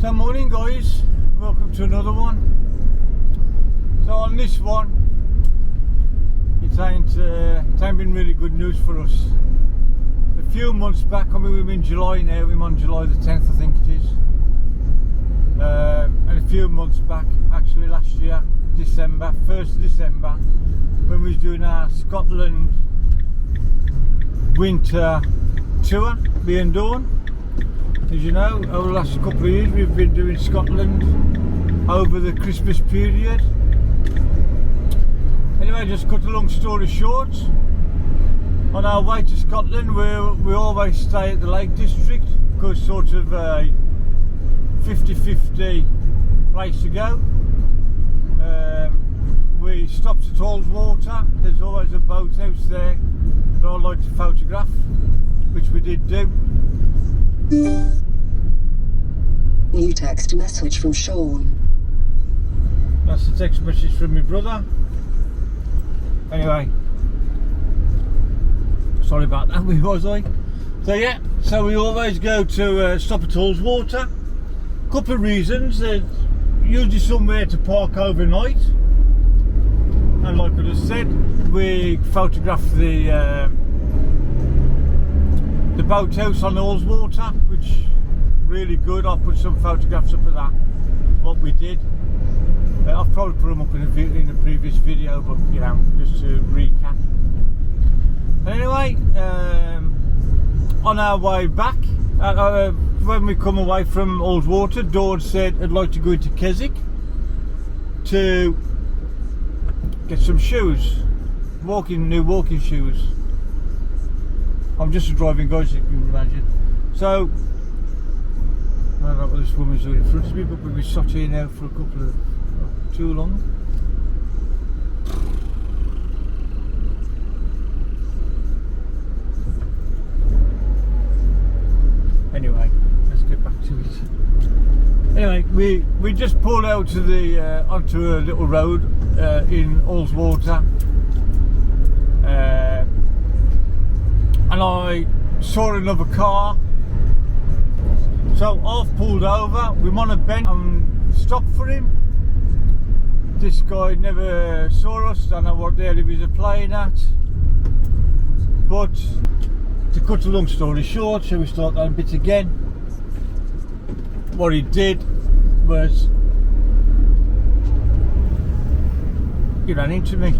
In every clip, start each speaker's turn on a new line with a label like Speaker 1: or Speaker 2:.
Speaker 1: So morning guys, welcome to another one. So on this one, it ain't been really good news for us. A few months back, I mean we're in July now, we're on July the 10th I think it is. And a few months back, actually last year, December, 1st of December, when we was doing our Scotland winter tour, me and Dawn. As you know, over the last couple of years we've been doing Scotland over the Christmas period. Anyway, just cut a long story short, on our way to Scotland we always stay at the Lake District because sort of a 50-50 place to go. We stopped at Ullswater. There's always a boathouse there that I like to photograph, which we did do.
Speaker 2: New text message from Sean.
Speaker 1: That's the text message from my brother. Anyway, sorry about that, was I? So yeah, so we always go to stop at Ullswater. Couple of reasons. There's usually somewhere to park overnight, and like I just said, we photographed the boathouse on Ullswater, which really good. I'll put some photographs up of that, what we did. I've probably put them up in a previous video, but you know, just to recap. Anyway, on our way back, when we come away from Ullswater, Dawn said I'd like to go into Keswick to get some shoes, new walking shoes. I'm just a driving guy, as you can imagine. So I don't know what this woman's doing in front of me, but we've been sat here now for a couple of too long. Anyway, let's get back to it. Anyway, we just pulled out to the onto a little road in Ullswater, and I saw another car, so I've pulled over. We're on a bend and stopped for him. This guy never saw us, don't know what the hell he was playing at, but to cut a long story short, shall we start that bit again? What he did was he ran into me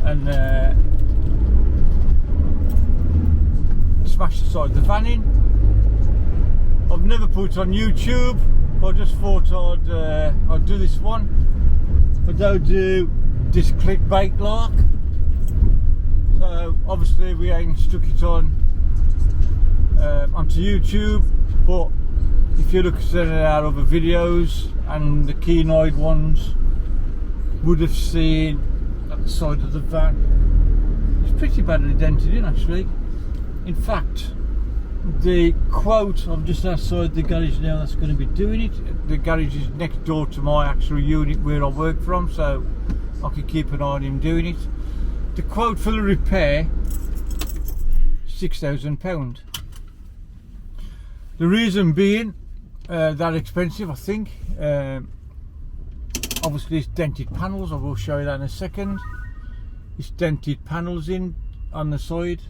Speaker 1: and smashed the side of the van in. I've never put it on YouTube, but I just thought I'd do this one. I don't do this clickbait lark, so obviously we ain't stuck it on onto YouTube. But if you look at our other videos, and the keen-eyed ones would have seen at the side of the van, it's pretty badly dented in actually. In fact, the quote, I'm just outside the garage now that's going to be doing it. The garage is next door to my actual unit where I work from, so I can keep an eye on him doing it. The quote for the repair, £6,000. The reason being that expensive, I think, obviously it's dented panels. I will show you that in a second. It's dented panels on the side,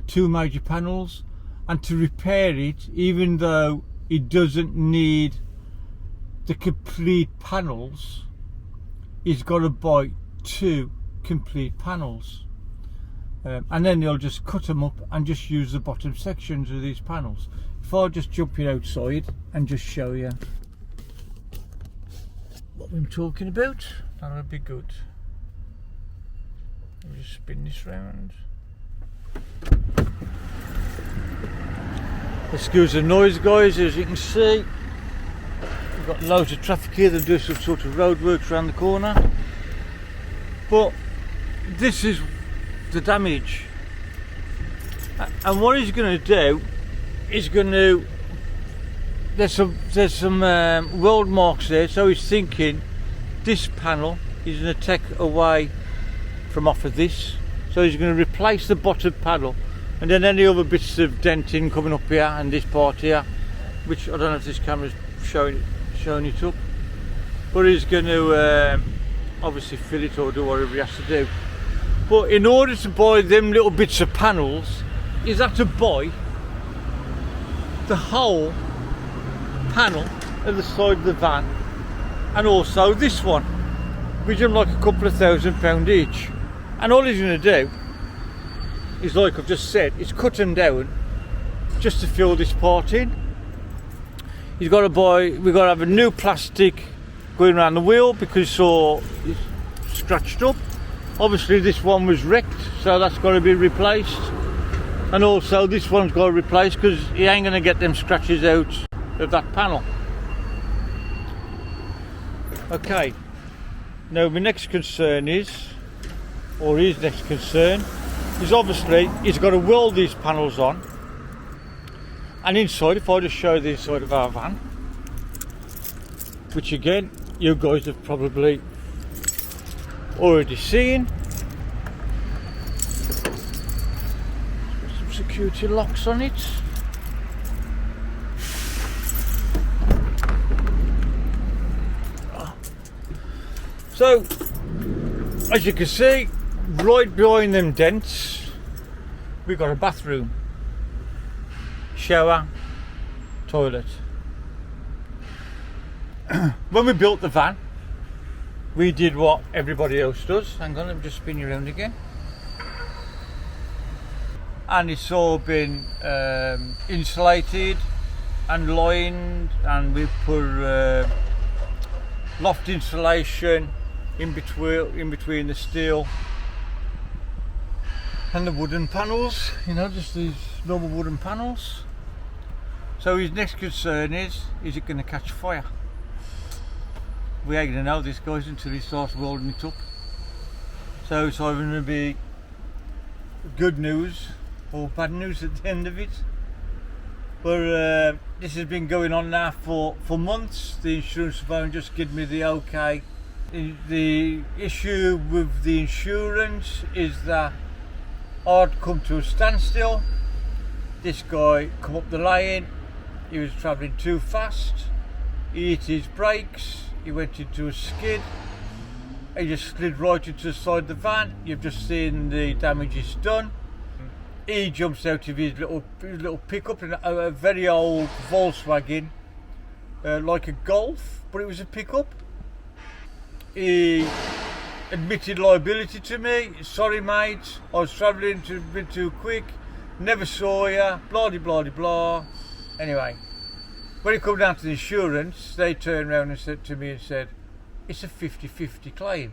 Speaker 1: two major panels. And to repair it, even though it doesn't need the complete panels, he's got to buy two complete panels, and then they'll just cut them up and just use the bottom sections of these panels. If I just jump it outside and just show you what I'm talking about, that would be good. Let me just spin this round. Excuse the noise guys, as you can see we've got loads of traffic here. They do some sort of road works around the corner, but this is the damage. And what he's going to do is there's some weld marks there, so he's thinking this panel is going to take away from off of this, so he's going to replace the bottom panel And then any other bits of denting coming up here and this part here, which I don't know if this camera's showing it up, but he's going to obviously fill it or do whatever he has to do. But in order to buy them little bits of panels, he's had to buy the whole panel at the side of the van, and also this one, which are like a couple of £1,000 each. And all he's going to do is, like I've just said, is cut them down just to fill this part in. He's got to buy, we've got to have a new plastic going around the wheel because it's scratched up. Obviously this one was wrecked, so that's got to be replaced. And also this one's got to be replaced because he ain't going to get them scratches out of that panel. Okay, now my next concern is, or his next concern, is obviously he's got to weld these panels on. And inside, if I just show the inside of our van, which again, you guys have probably already seen. Some security locks on it. So, as you can see, right behind them dents, we've got a bathroom, shower, toilet. When we built the van, we did what everybody else does. Hang on, let me just spin you around again. And it's all been insulated and lined, and we put loft insulation in between the steel and the wooden panels, you know, just these normal wooden panels. So his next concern is it going to catch fire? We ain't going to know this, guys, until he starts welding it up. So it's either going to be good news or bad news at the end of it. But this has been going on now for months. The insurance firm just gave me the okay. The issue with the insurance is that I'd come to a standstill. This guy come up the lane, he was travelling too fast, he hit his brakes, he went into a skid, he just slid right into the side of the van. You've just seen the damage is done. He jumps out of his little pickup in a very old Volkswagen, like a Golf, but it was a pickup. He admitted liability to me. Sorry mate, I was travelling a bit too quick, never saw you, blah de blah de blah. Anyway, when it come down to the insurance, they turned around and said to me and said, it's a 50-50 claim.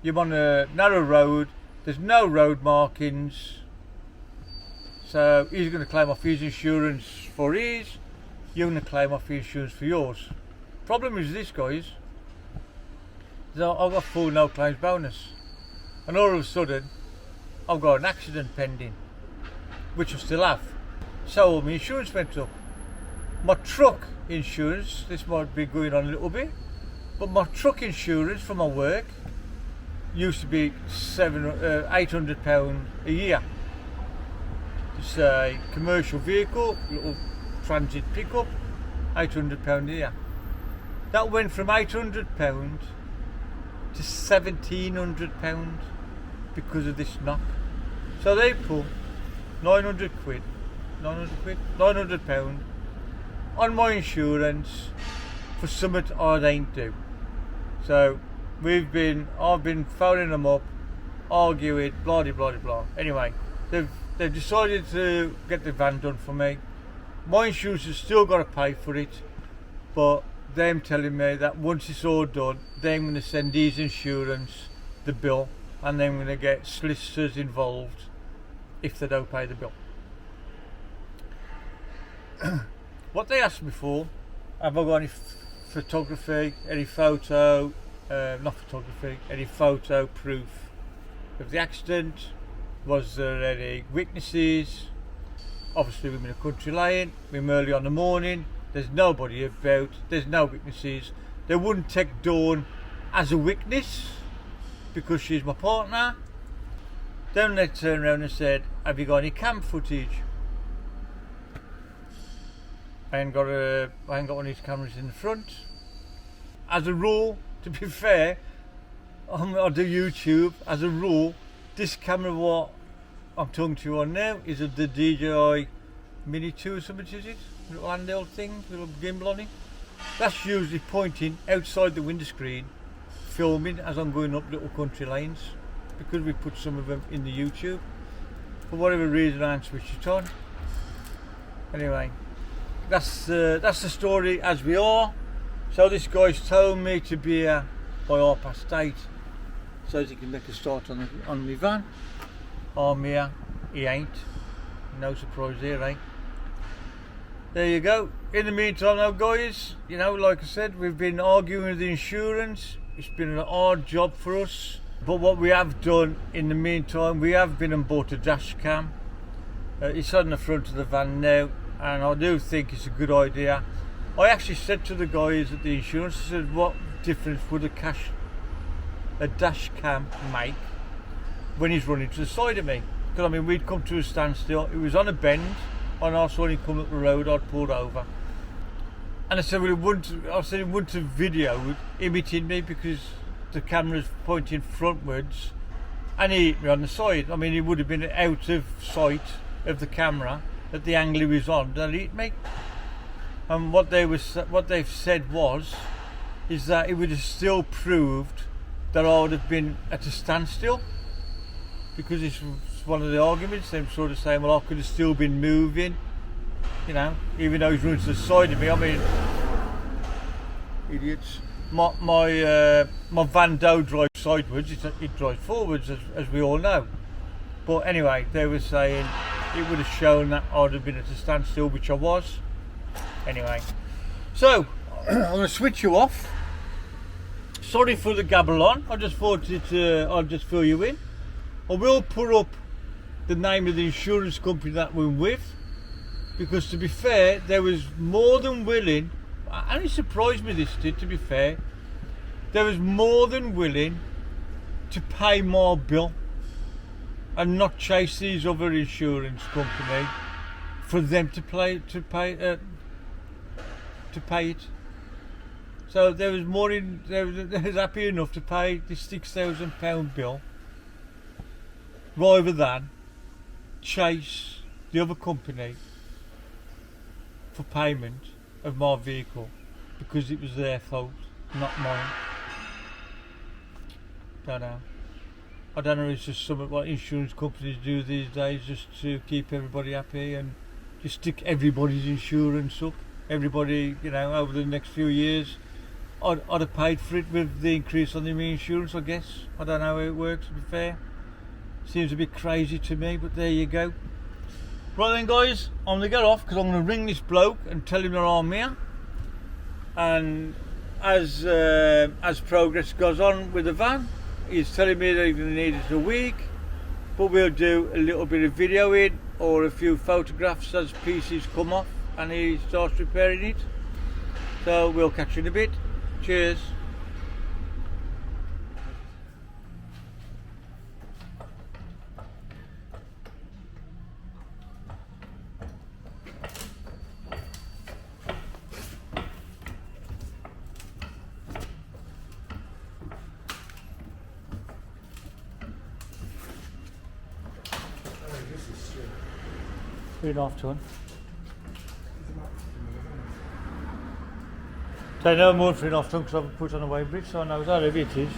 Speaker 1: You're on a narrow road, there's no road markings, so he's going to claim off his insurance for his, you're going to claim off his insurance for yours. Problem is this, guys, I've got full no claims bonus, and all of a sudden I've got an accident pending, which I still have. So my insurance went up. My truck insurance, this might be going on a little bit, but my truck insurance for my work used to be £800 a year. It's a commercial vehicle, little transit pickup, £800 a year. That went from £800 to £1,700 because of this knock. So they put £900 on my insurance for something I ain't do. So I've been phoning them up, arguing, blah de blah de blah. Anyway, they've decided to get the van done for me. My insurance has still got to pay for it, but them telling me that once it's all done, they're going to send his insurance the bill, and then going to get solicitors involved if they don't pay the bill. What they asked me for, have I got any photography, any photo, any photo proof of the accident? Was there any witnesses? Obviously we're in a country lane, we're early on the morning, there's nobody about, there's no witnesses. They wouldn't take Dawn as a witness because she's my partner. Then they turned around and said, have you got any cam footage? I ain't got one of these cameras in the front. As a rule, to be fair, I do YouTube. As a rule, this camera what I'm talking to you on now is the DJI Mini 2 or something, is it? Little handheld thing, little gimbal on it. That's usually pointing outside the windscreen, filming as I'm going up little country lanes, because we put some of them in the YouTube. For whatever reason, I haven't switched it on. Anyway, that's the story as we are. So this guy's told me to be here by 8:30, so he can make a start on my van. I'm here, he ain't. No surprise there, eh? There you go. In the meantime now guys, you know, like I said, we've been arguing with the insurance. It's been an hard job for us. But what we have done in the meantime, we have been and bought a dash cam. It's on the front of the van now, and I do think it's a good idea. I actually said to the guys at the insurance, I said, what difference would a dash cam make when he's running to the side of me? Because I mean, we'd come to a standstill, it was on a bend, and I saw him come up the road, I'd pulled over. And I said, well, it wouldn't have videoed him hitting me because the camera's pointing frontwards, and he hit me on the side. I mean, he would have been out of sight of the camera at the angle he was on, that he hit me. And what they've said is that it would have still proved that I would have been at a standstill, because it's one of the arguments. They're sort of saying, well, I could have still been moving, you know, even though he's running to the side of me. I mean, idiots. My van don't drive sideways; it drives forwards, as we all know. But anyway, they were saying it would have shown that I'd have been at a standstill, which I was. Anyway, so I'm going to switch you off. Sorry for the gabble on. I just thought I'll just fill you in. I will put up the name of the insurance company that we're with, because to be fair, they was more than willing, and it surprised me this did, to be fair, they was more than willing to pay my bill and not chase these other insurance company for them to pay it. So they was happy enough to pay this £6,000 bill rather than chase the other company for payment of my vehicle, because it was their fault, not mine. Don't know. I don't know, it's just something what insurance companies do these days, just to keep everybody happy and just stick everybody's insurance up. Everybody, you know, over the next few years, I'd have paid for it with the increase on the insurance, I guess. I don't know how it works, to be fair. Seems a bit crazy to me, but there you go. Right then guys, I'm going to get off because I'm going to ring this bloke and tell him that I'm here. And as progress goes on with the van, he's telling me that he's going to need it a week, but we'll do a little bit of videoing or a few photographs as pieces come off and he starts repairing it. So we'll catch you in a bit. Cheers. Three and a half ton. So I know more than 3.5 ton because I've put on a weight bridge, so I know how heavy it is.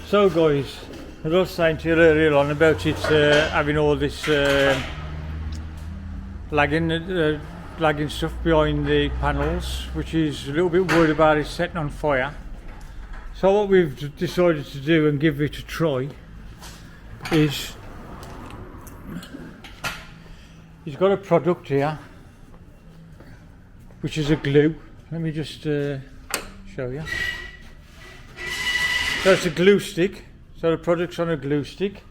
Speaker 1: So guys, as I was saying to you earlier on about it having all this lagging stuff behind the panels, which is a little bit worried about it setting on fire. So what we've decided to do and give it a try is, he's got a product here which is a glue. Let me just show you. So it's a glue stick. So the product's on a glue stick.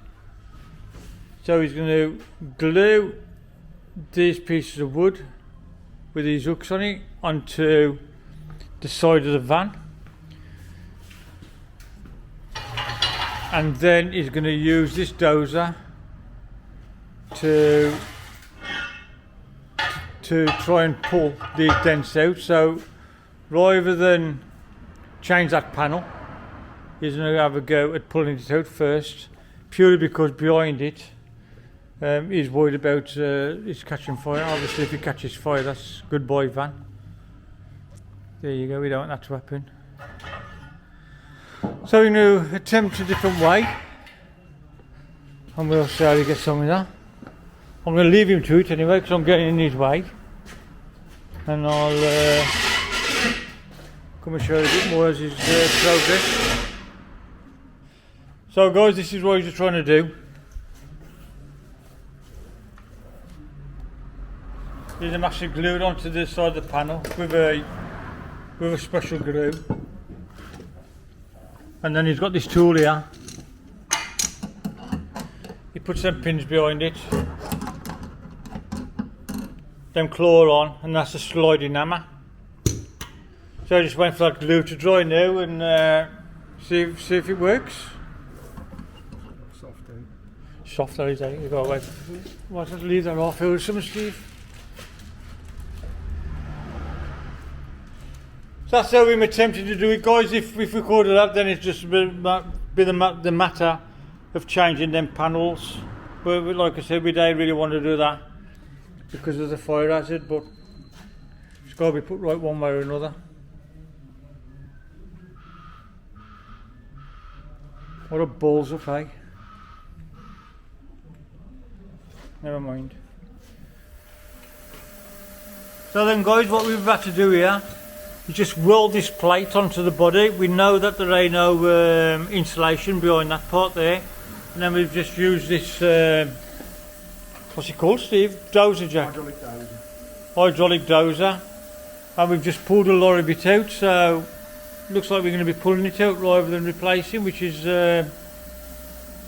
Speaker 1: So he's going to glue these pieces of wood with these hooks on it onto the side of the van, and then he's going to use this dozer to try and pull these dents out. So rather than change that panel, he's going to have a go at pulling it out first, purely because behind it he's worried about it's catching fire. Obviously if it catches fire, that's goodbye van. There you go, we don't want that to happen. So we're going to attempt a different way, and we'll see how he gets on with that. I'm going to leave him to it anyway because I'm getting in his way, and I'll come and show you a bit more as his progress. So guys, this is what he's trying to do. There's a massive glue onto the side of the panel with a special glue, and then he's got this tool here. He puts some pins behind it, then claw on, and that's a sliding hammer. So I just wait for that glue to dry now and see if it works.
Speaker 3: Soft, eh?
Speaker 1: Soft, that is, eh? You gotta wait. Why don't you leave that off here, some Steve? So that's how we're attempting to do it, guys. If we could have that, then it's just been the matter of changing them panels. But like I said, we don't really want to do that because of the fire hazard, but it's got to be put right one way or another. What a balls up, eh? Never mind. So then guys, what we've had to do here, you just weld this plate onto the body. We know that there ain't no insulation behind that part there, and then we've just used this what's it called, Steve? Dozer jack.
Speaker 3: Hydraulic dozer.
Speaker 1: Hydraulic dozer, and we've just pulled a lorry bit out, so looks like we're going to be pulling it out rather than replacing, which is going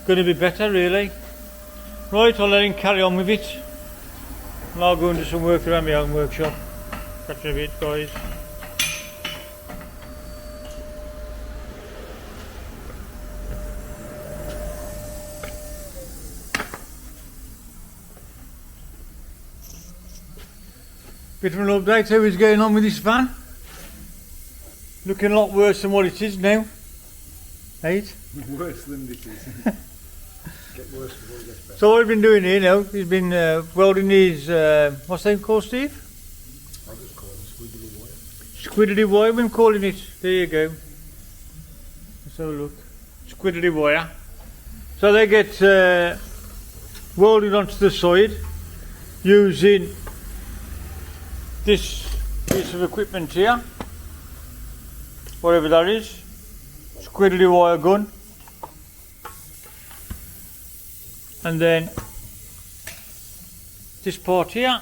Speaker 1: to be better really. Right, I'll let him carry on with it, and I'll go and do some work around my own workshop. Catch you in a bit, guys. Bit of an update how he's going on with this van. Looking a lot worse than what it is now. Right?
Speaker 3: Worse than this is. Get worse before it gets better.
Speaker 1: So what we've been doing here now, he's been welding his, what's that called, Steve?
Speaker 3: I'll just call it squiggly wire.
Speaker 1: Squiddly wire, we're calling it. There you go. Let's have a look. Squiddly wire. So they get welded onto the side using this piece of equipment here, whatever that is, squiddly wire gun, and then this part here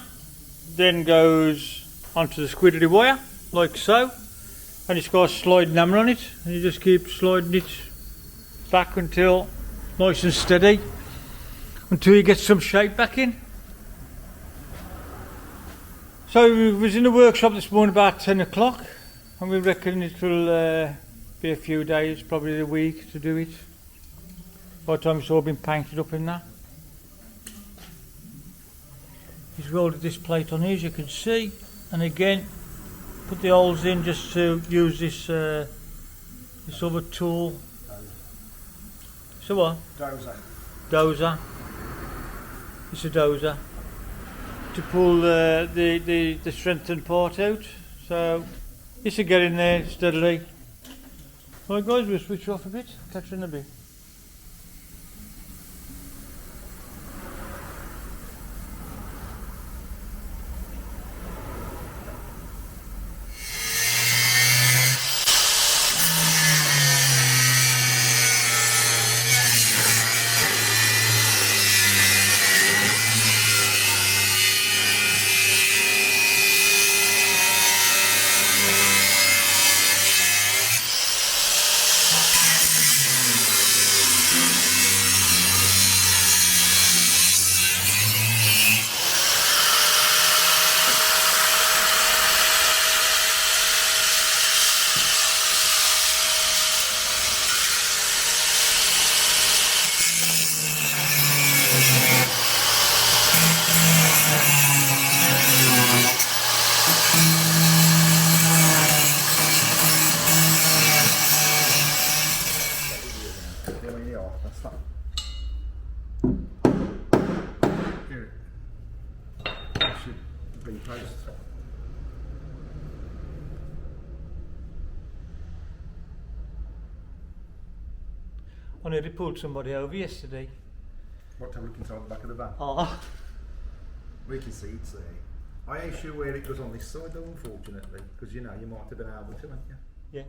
Speaker 1: then goes onto the squiddly wire like so, and it's got a sliding hammer on it, and you just keep sliding it back until nice and steady, until you get some shape back in. So we was in the workshop this morning about 10 o'clock, and we reckon it will be a few days, probably a week to do it, by the time it's all been painted up in that. He's welded this plate on here, as you can see, and again put the holes in just to use this this other tool. So what?
Speaker 3: Dozer.
Speaker 1: Dozer. It's a dozer to pull the strengthened part out. So this will get in there steadily. Right guys, we'll switch off a bit, catch you in a bit.
Speaker 3: That's that. Here. That should be placed.
Speaker 1: I nearly pulled somebody over yesterday.
Speaker 3: What to look inside the back of the van?
Speaker 1: Oh,
Speaker 3: We can see it's there. I ain't sure where it goes on this side though, unfortunately, because you know you might have been able to, haven't you?
Speaker 1: yeah.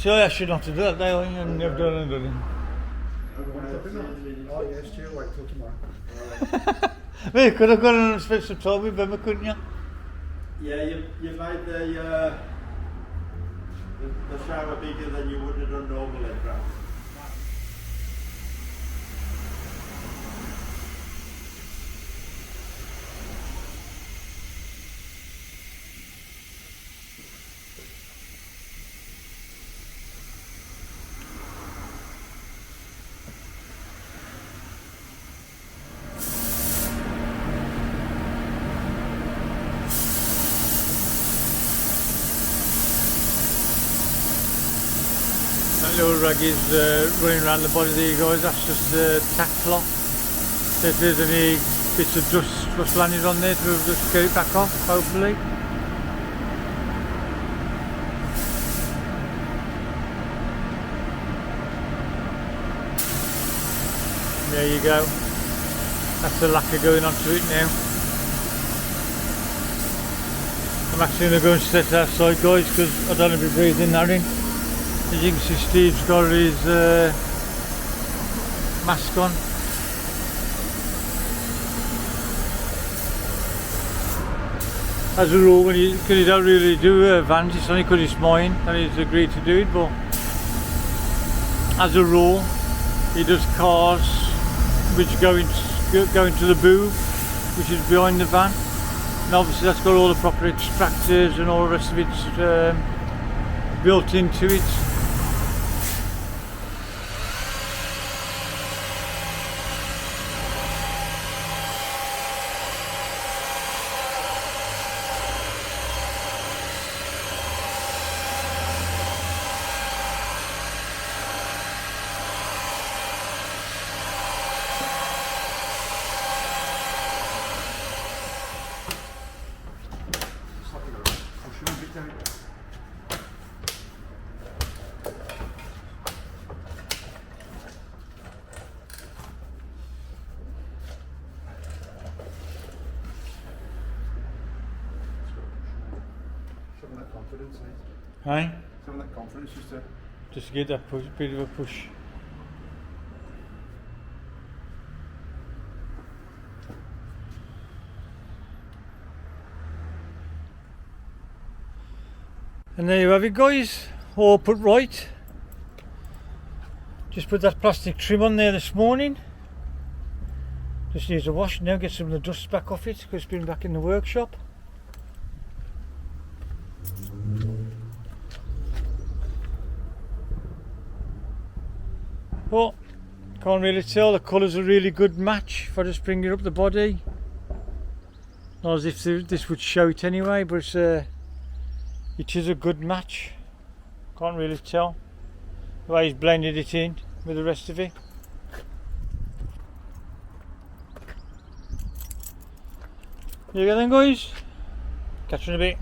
Speaker 1: So I should not have done that, though, and never done and done
Speaker 3: Oh yes, Stu, wait till tomorrow.
Speaker 1: it. Well, you could have gone and spent some time with them, couldn't you?
Speaker 4: Yeah, you made the shower bigger than you would have done normally, perhaps.
Speaker 1: That little rag is running around the body there, guys. That's just tack cloth. So if there's any bits of dust landed on there, to just get it back off, hopefully. There you go. That's the lacquer going onto it now. I'm actually going to go and sit outside, guys, because I don't want to be breathing that in. As you can see, Steve's got his mask on. As a rule, because he don't really do vans, it's only because it's mine and he's agreed to do it, but as a rule, he does cars which go into the booth, which is behind the van. And obviously that's got all the proper extractors and all the rest of it built into it.
Speaker 3: Having that confidence,
Speaker 1: Hey?
Speaker 3: having that confidence
Speaker 1: Just to get that push, bit of a push. And there you have it, guys, all put right. Just put that plastic trim on there this morning. Just needs a wash now, get some of the dust back off it because it's been back in the workshop. But can't really tell, the colour's a really good match if I just bring it up the body. Not as if this would show it anyway, but it is a good match. Can't really tell the way he's blended it in with the rest of it. There you go then, guys. Catch you in a bit.